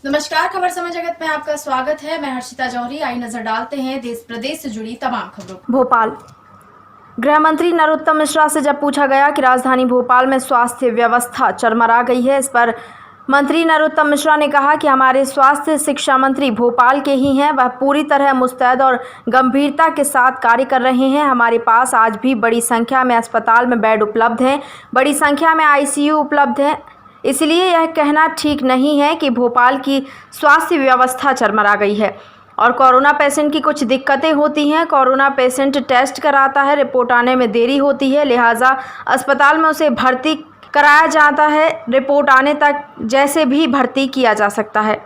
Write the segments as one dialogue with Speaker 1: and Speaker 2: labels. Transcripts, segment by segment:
Speaker 1: नमस्कार, खबर समय जगत में आपका स्वागत है। मैं हर्षिता जौहरी। आई नजर डालते हैं देश प्रदेश से जुड़ी तमाम खबरों। भोपाल गृह मंत्री नरोत्तम मिश्रा से जब पूछा गया कि राजधानी भोपाल में स्वास्थ्य व्यवस्था चरमरा गई है, इस पर मंत्री नरोत्तम मिश्रा ने कहा कि हमारे स्वास्थ्य शिक्षा मंत्री भोपाल के ही हैं। वह पूरी तरह मुस्तैद और गंभीरता के साथ कार्य कर रहे हैं। हमारे पास आज भी बड़ी संख्या में अस्पताल में बेड उपलब्ध हैं, बड़ी संख्या में आईसीयू उपलब्ध हैं। इसलिए यह कहना ठीक नहीं है कि भोपाल की स्वास्थ्य व्यवस्था चरमरा गई है। और कोरोना पेशेंट की कुछ दिक्कतें होती हैं। कोरोना पेशेंट टेस्ट कराता है, रिपोर्ट आने में देरी होती है, लिहाजा अस्पताल में उसे भर्ती कराया जाता है। रिपोर्ट आने तक जैसे भी भर्ती किया जा सकता है।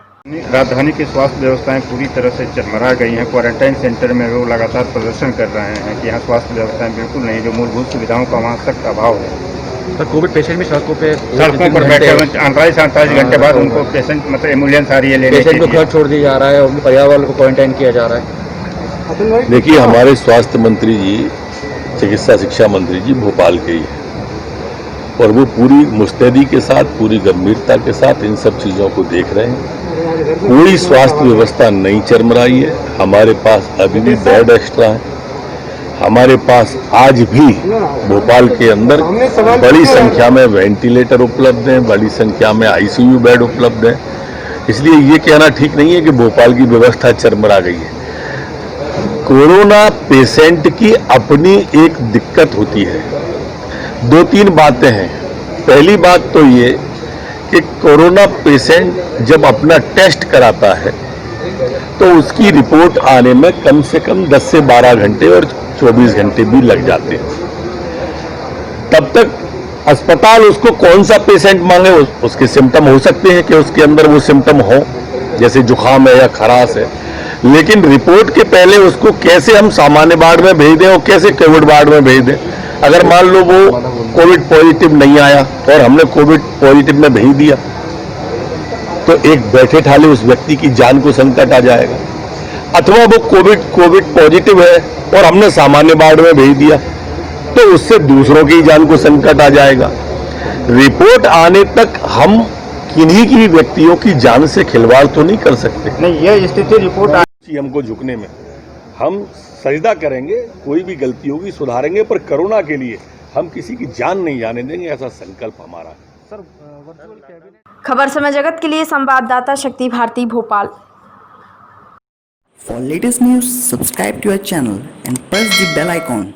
Speaker 2: राजधानी की स्वास्थ्य व्यवस्थाएं पूरी तरह से चरमरा गई हैं। क्वारंटाइन सेंटर में वो लगातार प्रदर्शन कर रहे हैं कि यहाँ स्वास्थ्य व्यवस्थाएं बिल्कुल नहीं, जो मूलभूत सुविधाओं का वहाँ सख्त अभाव है।
Speaker 3: सर, कोविड पेशेंट भी सड़कों पर
Speaker 2: बैठे 48 घंटे बाद उनको पेशेंट मतलब एम्बुलेंस आ रही है लेने के लिए।
Speaker 3: पेशेंट को घर छोड़ दिया जा रहा है, उनके परिवार वालों को क्वारंटाइन किया जा रहा है।
Speaker 4: देखिए, हमारे स्वास्थ्य मंत्री जी, चिकित्सा शिक्षा मंत्री जी भोपाल के ही हैं और वो पूरी मुस्तैदी के साथ, पूरी गंभीरता के साथ इन सब चीज़ों को देख रहे हैं। कोई स्वास्थ्य व्यवस्था नहीं चरमराई है। हमारे पास अभी भी बेड एक्स्ट्रा है। हमारे पास आज भी भोपाल के अंदर बड़ी संख्या में वेंटिलेटर उपलब्ध हैं, बड़ी संख्या में आईसीयू बेड उपलब्ध हैं। इसलिए ये कहना ठीक नहीं है कि भोपाल की व्यवस्था चरमरा गई है। कोरोना पेशेंट की अपनी एक दिक्कत होती है। 2-3 बातें हैं। पहली बात तो ये कि कोरोना पेशेंट जब अपना टेस्ट कराता है तो उसकी रिपोर्ट आने में कम से कम 10 से 12 घंटे और 24 घंटे भी लग जाते हैं। तब तक अस्पताल उसको कौन सा पेशेंट मांगे, उसके सिम्टम हो सकते हैं कि उसके अंदर वो सिम्टम हो, जैसे जुकाम है या खराश है, लेकिन रिपोर्ट के पहले उसको कैसे हम सामान्य वार्ड में भेज दें और कैसे कोविड वार्ड में भेज दें। अगर मान लो वो कोविड पॉजिटिव नहीं आया और हमने कोविड पॉजिटिव में भेज दिया तो एक बैठे ठाले उस व्यक्ति की जान को संकट आ जाएगा। अथवा वो कोविड पॉजिटिव है और हमने सामान्य वार्ड में भेज दिया तो उससे दूसरों की जान को संकट आ जाएगा। रिपोर्ट आने तक हम किन्हीं की व्यक्तियों की जान से खिलवाड़ तो नहीं कर सकते।
Speaker 2: नहीं, यह स्थिति रिपोर्ट
Speaker 4: हमको झुकने में हम सजदा करेंगे, कोई भी गलती होगी सुधारेंगे, पर कोरोना के लिए हम किसी की जान नहीं जाने देंगे, ऐसा संकल्प हमारा है।
Speaker 1: खबर समय जगत के लिए संवाददाता शक्ति Bharti, Bhopal.
Speaker 5: For latest news, subscribe to our channel and press the bell icon.